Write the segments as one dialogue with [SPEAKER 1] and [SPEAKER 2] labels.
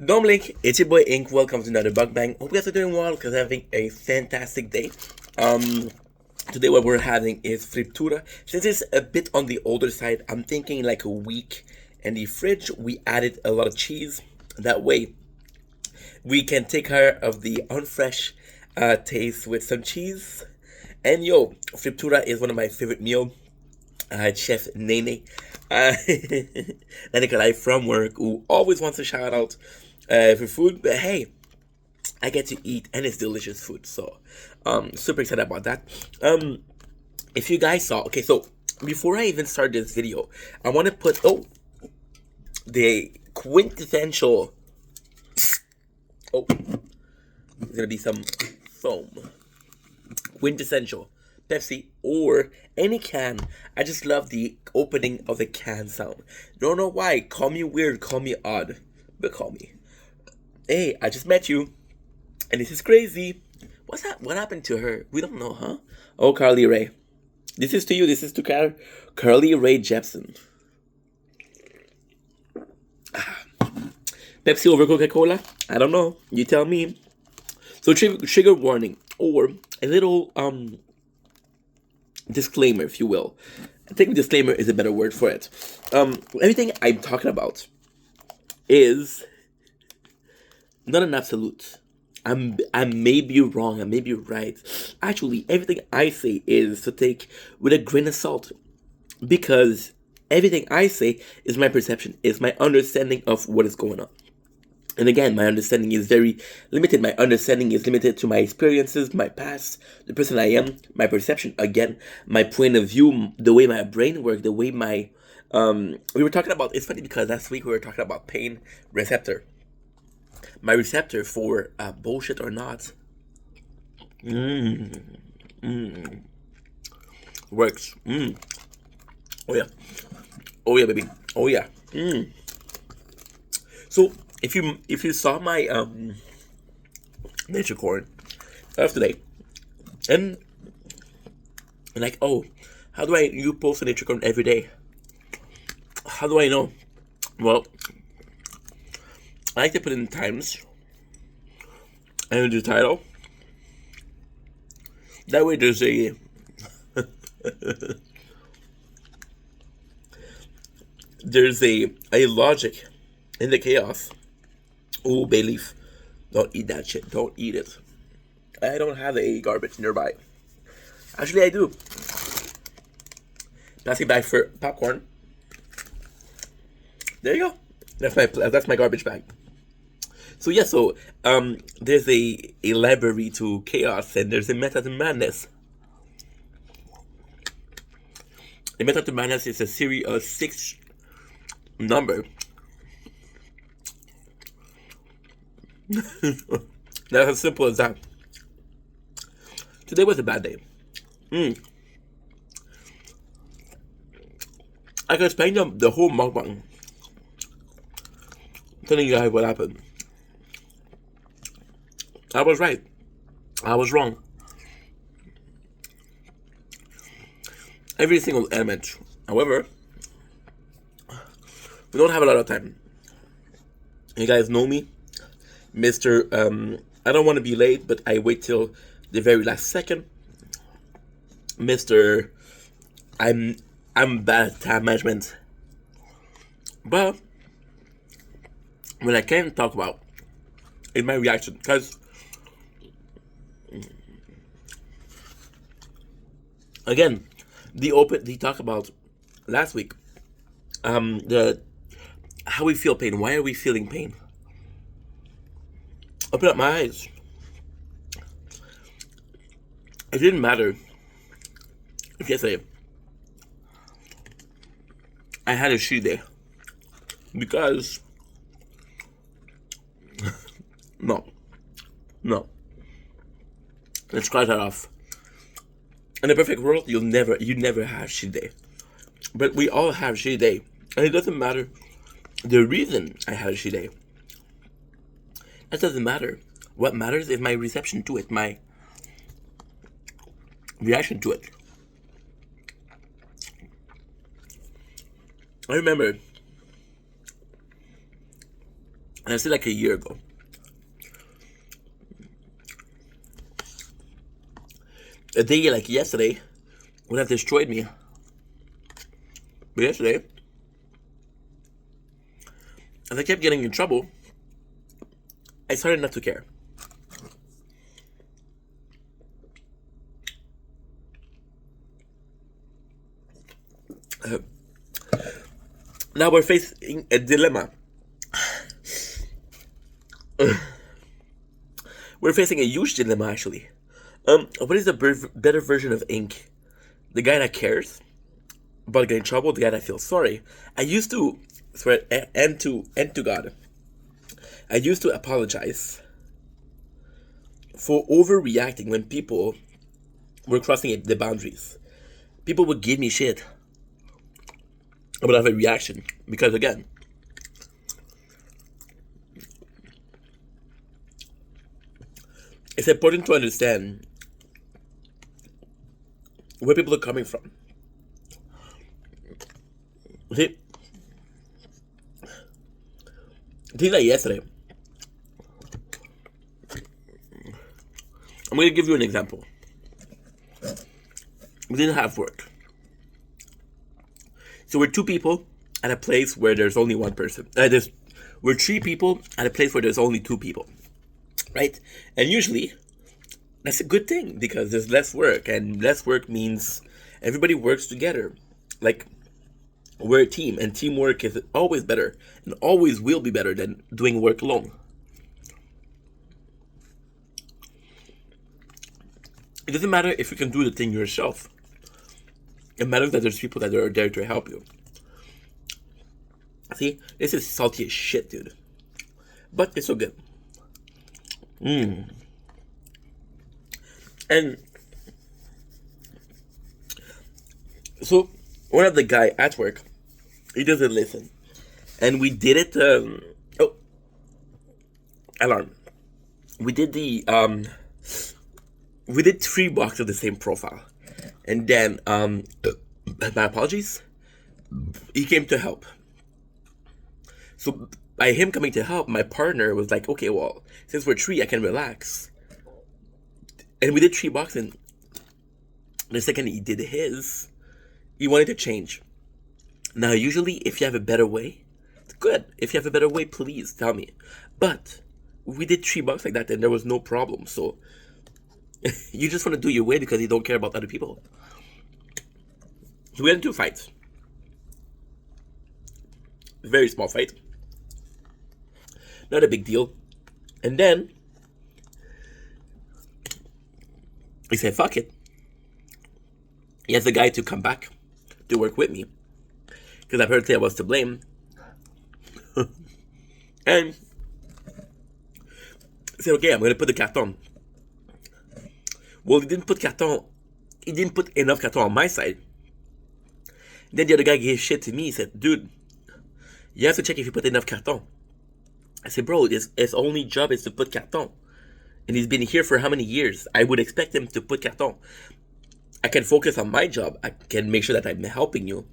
[SPEAKER 1] Dom Link, it's your boy Ink. Welcome to another mukbang. Hope you guys are doing well because having a fantastic day. Today what we're having is fritura. Since it's a bit on the older side, I'm thinking like a week in the fridge. We added a lot of cheese. That way, we can take care of the unfresh taste with some cheese. And yo, fritura is one of my favorite meals. Chef Nene, Nikolai from work, who always wants to shout out for food. But hey, I get to eat and it's delicious food. So, super excited about that. If you guys saw, okay, so before I even start this video, I want to put the quintessential. Oh, there's gonna be some foam. Quintessential Pepsi or any can. I just love the opening of the can sound. Don't know why. Call me weird, call me odd, but call me. Hey, I just met you, and this is crazy. What's that? What happened to her? We don't know, huh? Oh, Carly Rae. This is to you. This is to Carly Rae Jepsen. Pepsi over Coca-Cola? I don't know. You tell me. So trigger warning or a little disclaimer, if you will. I think disclaimer is a better word for it. Everything I'm talking about is not an absolute. I may be wrong, I may be right. Actually, everything I say is to take with a grain of salt, because everything I say is my perception, is my understanding of what is going on. And again, my understanding is very limited. My understanding is limited to my experiences, my past, the person I am, my perception. Again, my point of view, the way my brain works, the way my we were talking about. It's funny because last week we were talking about pain receptor. My receptor for bullshit or not works. Oh yeah, oh yeah, baby. Oh yeah. So if you saw my nature corn of today, and like, oh, how do you post a nature corn every day? How do I know? Well, I like to put in times and the title. That way there's a there's a logic in the chaos. Oh, bay leaf. Don't eat that shit. Don't eat it. I don't have a garbage nearby. Actually, I do. Plastic bag for popcorn. There you go. That's my garbage bag. So yeah, there's a library to chaos and there's a method to madness. The method to madness is a series of 6 number. That's as simple as that. Today was a bad day. I could explain the whole mukbang, telling you guys what happened. I was right. I was wrong. Every single element. However, we don't have a lot of time. You guys know me, Mr. I don't want to be late, but I wait till the very last second. Mr. I'm bad at time management. But what I can talk about is my reaction, because again, the talk about last week, the how we feel pain. Why are we feeling pain? Open up my eyes. It didn't matter if yesterday I had a shitty day, because no. Let's cross that off. In a perfect world, you never have shitty day, but we all have shitty day, and it doesn't matter the reason I had a shitty day. That doesn't matter. What matters is my reception to it, my reaction to it. I remember And I said like a year ago. A day like yesterday would have destroyed me. But yesterday, as I kept getting in trouble, I started not to care. Now we're facing a dilemma. We're facing a huge dilemma, actually. What is the better version of Ink? The guy that cares about getting in trouble, the guy that feels sorry. I used to swear and to God, I used to apologize for overreacting when people were crossing the boundaries. People would give me shit. I would have a reaction because again, it's important to understand where people are coming from. See, things like yesterday, I'm going to give you an example. We didn't have work. So we're two people at a place where there's only one person. We're three people at a place where there's only two people. Right? And usually, that's a good thing because there's less work. And less work means everybody works together. Like, we're a team. And teamwork is always better. And always will be better than doing work alone. It doesn't matter if you can do the thing yourself. It matters that there's people that are there to help you. See, this is salty as shit, dude. But it's so good. And so, one of the guy at work, he doesn't listen. And we did it, alarm. We did we did 3 blocks of the same profile. And then, my apologies, he came to help. So, by him coming to help, my partner was like, okay, well, since we're 3, I can relax. And we did 3 blocks, and the second he did his, he wanted to change. Now, usually, if you have a better way, it's good. If you have a better way, please tell me. But, we did 3 blocks like that, and there was no problem, so you just want to do your way because you don't care about other people. So we had 2 fights. Very small fight. Not a big deal. And then he said, fuck it. He asked the guy to come back to work with me. Because apparently I was to blame. And he said, okay, I'm going to put the carton. Well, he didn't put enough carton on my side. Then the other guy gave shit to me. He said, dude, you have to check if you put enough carton. I said, bro, his only job is to put carton. And he's been here for how many years? I would expect him to put carton. I can focus on my job. I can make sure that I'm helping you.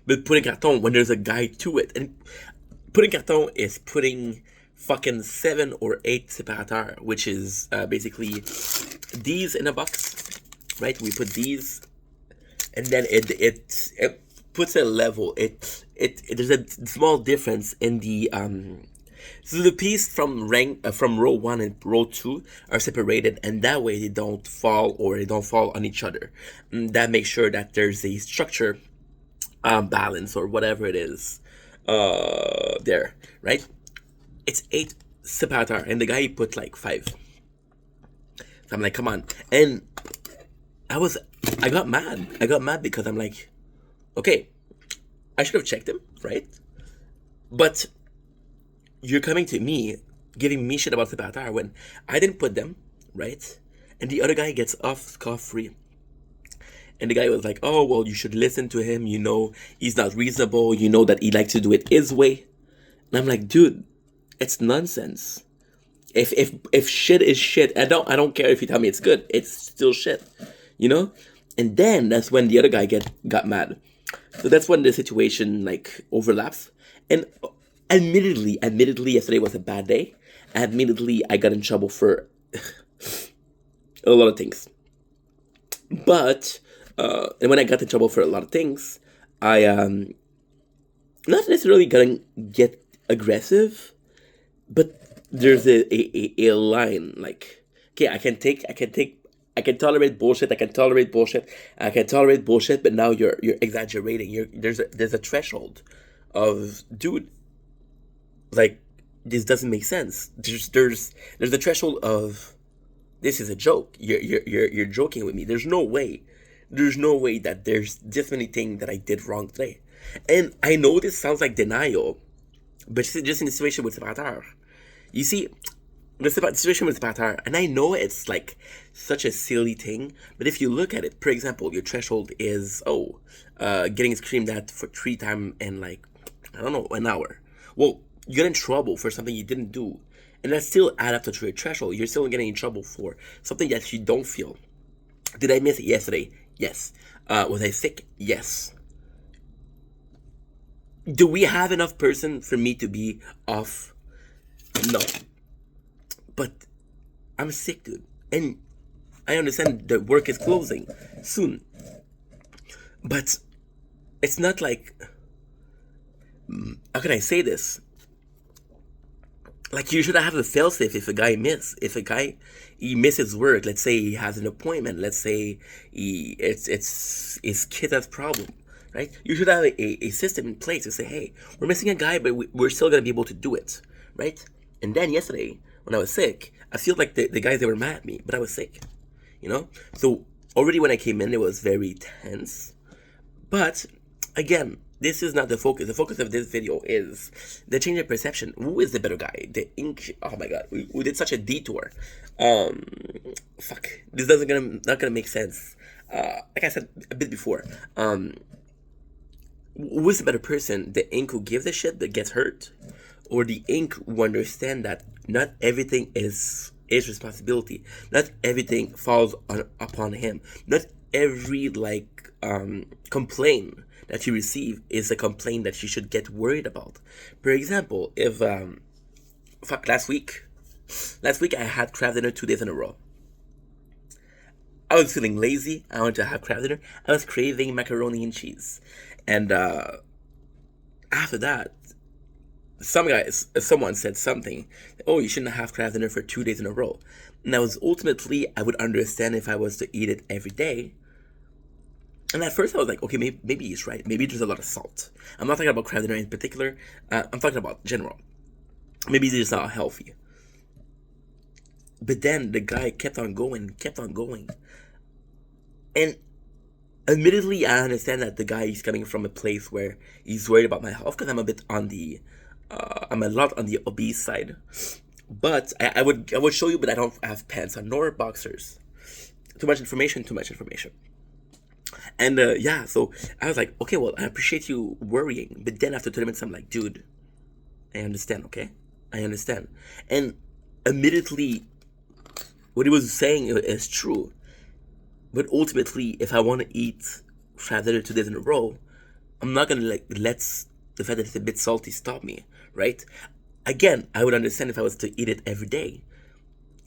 [SPEAKER 1] But putting carton when there's a guy to it. And putting carton is putting fucking 7 or 8 séparateurs, which is basically these in a box, right? We put these, and then it puts a level. There's a small difference in the so the piece from row 1 and row 2 are separated, and that way they don't fall on each other. And that makes sure that there's a structure balance or whatever it is there, right? It's 8 séparateurs, and the guy put like 5. So I'm like, come on. And I got mad. I got mad because I'm like, okay, I should have checked him, right? But you're coming to me, giving me shit about séparateurs when I didn't put them, right? And the other guy gets off scot-free. And the guy was like, oh, well, you should listen to him. You know, he's not reasonable. You know that he likes to do it his way. And I'm like, dude, it's nonsense. If shit is shit, I don't care if you tell me it's good. It's still shit, you know. And then that's when the other guy got mad. So that's when the situation like overlaps. And Admittedly, yesterday was a bad day. Admittedly, I got in trouble for a lot of things. But and when I got in trouble for a lot of things, I not necessarily gonna get aggressive, but there's a line like, okay, I can tolerate bullshit. I can tolerate bullshit. I can tolerate bullshit. But now you're exaggerating. There's a threshold of, dude, like, this doesn't make sense. There's a threshold of, this is a joke. You're joking with me. There's no way. There's no way that there's this many things that I did wrong today. And I know this sounds like denial, but just in the situation with Séparateur. You see, the situation with Séparateur, and I know it's like such a silly thing, but if you look at it, for example, your threshold is, getting screamed at for 3 times in like, I don't know, an hour. Well, you get in trouble for something you didn't do, and that still add up to your threshold. You're still getting in trouble for something that you don't feel. Did I miss it yesterday? Yes. Was I sick? Yes. Do we have enough person for me to be off? No. But I'm sick, dude. And I understand the work is closing soon. But it's not like, how can I say this? Like, you should have a failsafe if a guy he misses work. Let's say he has an appointment. Let's say it's his kid has problem, right? You should have a system in place to say, hey, we're missing a guy, but we're still gonna be able to do it, right? And then yesterday, when I was sick, I feel like the guys, they were mad at me, but I was sick, you know? So already when I came in, it was very tense. But again, this is not the focus. The focus of this video is the change of perception. Who is the better guy? The ink. Oh my god, we did such a detour. Fuck. This not gonna make sense. Like I said a bit before. Who is the better person? The ink who gives a shit but gets hurt, or the ink who understand that not everything is his responsibility. Not everything falls upon him. Not every complaint that you receive is a complaint that you should get worried about. For example, if last week I had crab dinner 2 days in a row. I was feeling lazy. I wanted to have crab dinner. I was craving macaroni and cheese, and after that, someone said something. Oh, you shouldn't have crab dinner for 2 days in a row. And I would understand if I was to eat it every day. And at first I was like, okay, maybe he's right. Maybe there's a lot of salt. I'm not talking about crab dinner in particular. I'm talking about general. Maybe it's not healthy. But then the guy kept on going. And admittedly, I understand that the guy is coming from a place where he's worried about my health, because I'm a bit on I'm a lot on the obese side. But I would show you, but I don't have pants on nor boxers. Too much information. And yeah, so I was like, okay, well, I appreciate you worrying. But then after 2 minutes, I'm like, dude, I understand, okay? I understand. And admittedly, what he was saying is true. But ultimately, if I want to eat crab dinner 2 days in a row, I'm not gonna let the fact that it's a bit salty stop me, right? Again, I would understand if I was to eat it every day.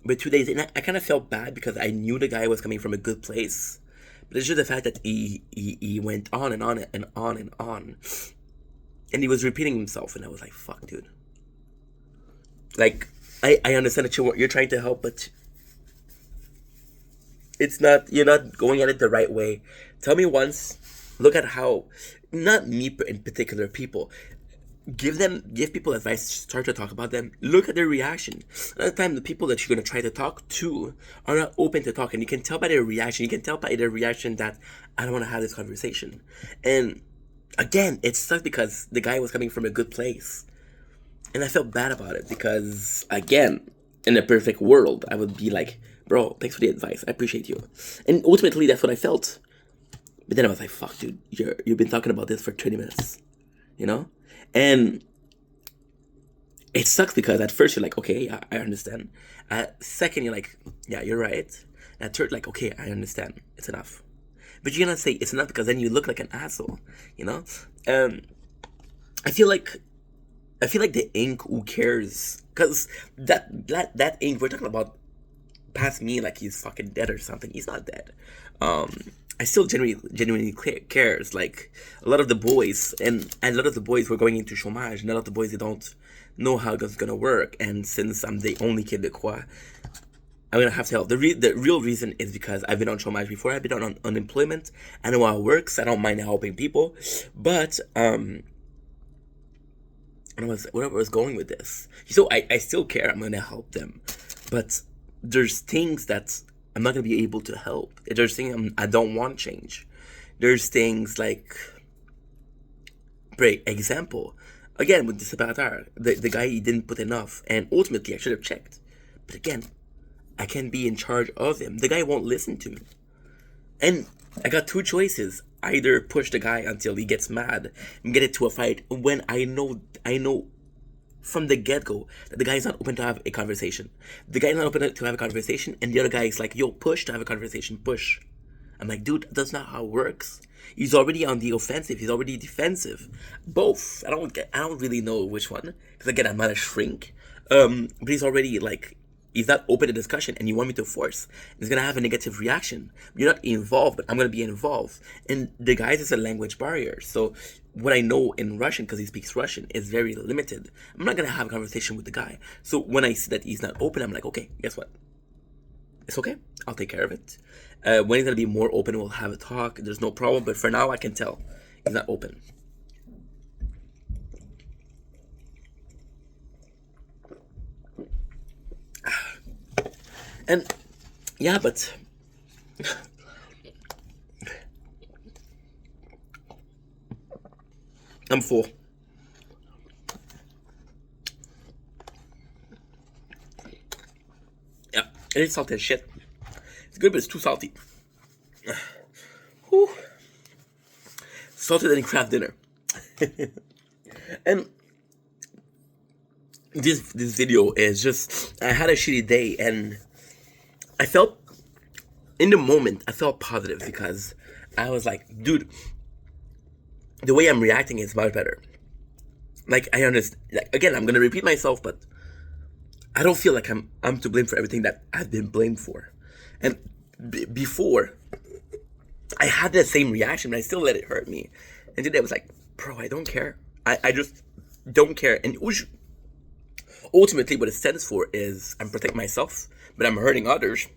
[SPEAKER 1] But 2 days, and I kind of felt bad because I knew the guy was coming from a good place. But it's just the fact that he went on and on and on and on. And he was repeating himself, and I was like, fuck, dude. Like, I understand that you're trying to help, but you're not going at it the right way. Tell me once, look at how, not me in particular, people. Give people advice, start to talk about them, look at their reaction. Another time, the people that you're going to try to talk to are not open to talk, and you can tell by their reaction, that I don't want to have this conversation. And again, it sucks because the guy was coming from a good place, and I felt bad about it because, again, in a perfect world, I would be like, bro, thanks for the advice, I appreciate you. And ultimately, that's what I felt. But then I was like, fuck, dude, you've been talking about this for 20 minutes, you know? And it sucks because at first you're like, okay, yeah, I understand. At second, you're like, yeah, you're right. And at third, like, okay, I understand. It's enough. But you cannot say it's enough because then you look like an asshole, you know? I feel like I feel like the ink, who cares? Because that ink, we're talking about past me like he's fucking dead or something. He's not dead. Um, I still genuinely cares. Like a lot of the boys, and a lot of the boys were going into chômage, and a lot of the boys they don't know how it's gonna work. And since I'm the only kid de quoi, I'm gonna have to help. The real reason is because I've been on chômage before. I've been on unemployment. I know how it works. I don't mind helping people, but and I was where I was going with this. So I still care. I'm gonna help them, but there's things that I'm not gonna be able to help. There's things I don't want to change. There's things like, break example, again with the separateur, the guy he didn't put enough, and ultimately I should have checked. But again, I can be in charge of him. The guy won't listen to me, and I got two choices: either push the guy until he gets mad and get it to a fight when I know from the get-go that the guy's not open to have a conversation. The guy's not open to have a conversation, and the other guy is like, yo, push to have a conversation, push. I'm like, dude, that's not how it works. He's already on the offensive. He's already defensive. Both. I don't really know which one, because again, I'm not a shrink. But he's already like, he's not open to discussion, and you want me to force. It's gonna have a negative reaction. You're not involved, but I'm gonna be involved. And the guys is a language barrier, so what I know in Russian, because he speaks Russian, is very limited. I'm not gonna have a conversation with the guy. So when I see that he's not open, I'm like, okay, guess what? It's okay. I'll take care of it. When he's gonna be more open, we'll have a talk. There's no problem. But for now, I can tell he's not open. And yeah, but I'm full. Yeah, and it's salty as shit. It's good, but it's too salty. Whew. Salted than craft dinner. And this video is just, I had a shitty day, and I felt in the moment I felt positive because I was like, dude, the way I'm reacting is much better. Like I understand. Like again, I'm gonna repeat myself, but I don't feel like I'm to blame for everything that I've been blamed for. And before, I had that same reaction, but I still let it hurt me. And today I was like, bro, I don't care. I just don't care. And ultimately, what it stands for is I'm protecting myself, but I'm hurting others.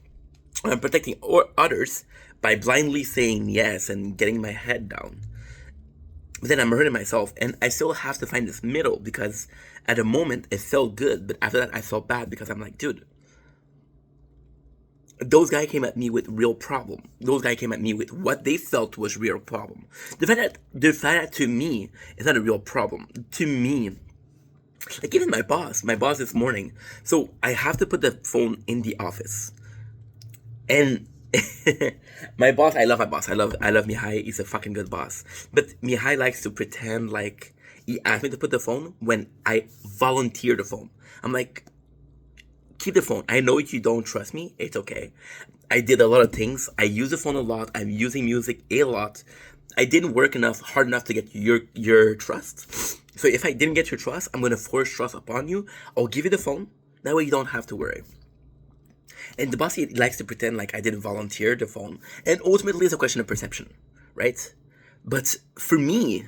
[SPEAKER 1] I'm protecting others by blindly saying yes and getting my head down. But then I'm hurting myself, and I still have to find this middle because at the moment it felt good, but after that I felt bad because I'm like, dude, those guys came at me with real problem. Those guys came at me with what they felt was real problem. The fact that to me it's not a real problem. To me, like even my boss this morning. So I have to put the phone in the office, and my boss, I love my boss. I love Mihai. He's a fucking good boss. But Mihai likes to pretend like he asked me to put the phone when I volunteer the phone. I'm like, keep the phone. I know you don't trust me. It's okay. I did a lot of things. I use the phone a lot. I'm using music a lot. I didn't work hard enough to get your trust. So if I didn't get your trust, I'm gonna force trust upon you. I'll give you the phone. That way you don't have to worry. And the boss, he likes to pretend like I didn't volunteer the phone. And ultimately, it's a question of perception, right? But for me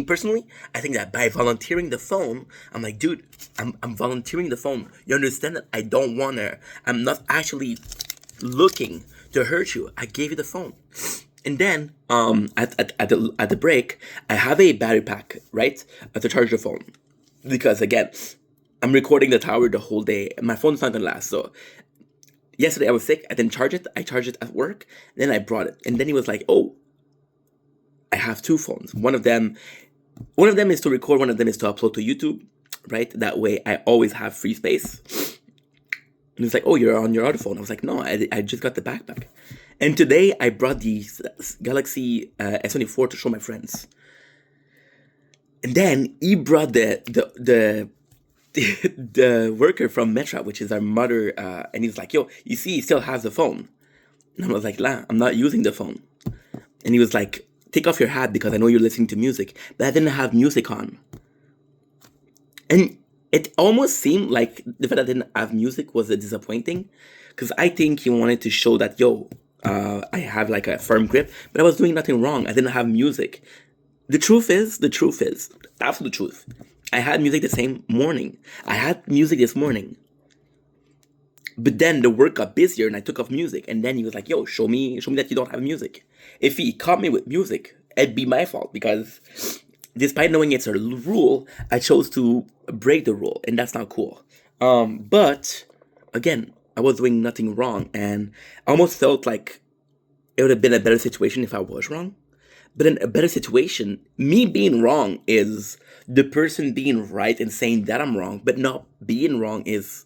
[SPEAKER 1] personally, I think that by volunteering the phone, I'm like, dude, I'm volunteering the phone. You understand that I don't want to. I'm not actually looking to hurt you. I gave you the phone. And then at the break, I have a battery pack, right, to charge the phone. Because again, I'm recording the tower the whole day, and my phone's not gonna last. So yesterday I was sick. I didn't charge it. I charged it at work. Then I brought it, and then he was like, "Oh, I have two phones. One of them is to record. One of them is to upload to YouTube. Right? That way, I always have free space." And he's like, "Oh, you're on your other phone." I was like, "No, I just got the backpack." And today I brought the Galaxy S24 to show my friends. And then he brought the worker from Metra, which is our mother, and he's like, "Yo, you see, he still has the phone." And I was like, "La, I'm not using the phone." And he was like, "Take off your hat because I know you're listening to music." But I didn't have music on. And it almost seemed like the fact that I didn't have music was a disappointing, because I think he wanted to show that, yo, I have like a firm grip, but I was doing nothing wrong. I didn't have music. The truth is, the absolute truth. I had music the same morning. I had music this morning. But then the work got busier and I took off music. And then he was like, yo, show me that you don't have music. If he caught me with music, it'd be my fault because despite knowing it's a rule, I chose to break the rule, and that's not cool. But again, I was doing nothing wrong, and I almost felt like it would have been a better situation if I was wrong. But in a better situation, me being wrong is the person being right and saying that I'm wrong, but not being wrong is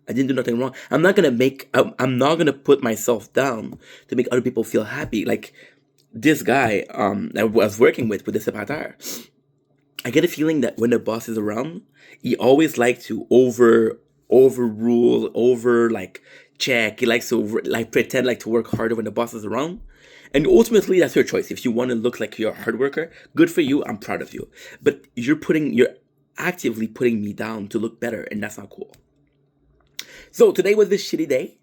[SPEAKER 1] I didn't do nothing wrong. I'm not gonna put myself down to make other people feel happy. Like this guy I was working with the separateur, I get a feeling that when the boss is around, he always likes to overrule, over like check. He likes to like pretend like to work harder when the boss is around. And ultimately, that's your choice. If you want to look like you're a hard worker, good for you. I'm proud of you. But you're actively putting me down to look better, and that's not cool. So today was this shitty day.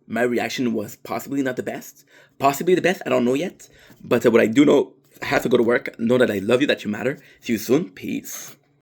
[SPEAKER 1] My reaction was possibly not the best. Possibly the best. I don't know yet. But what I do know, I have to go to work. Know that I love you, that you matter. See you soon. Peace.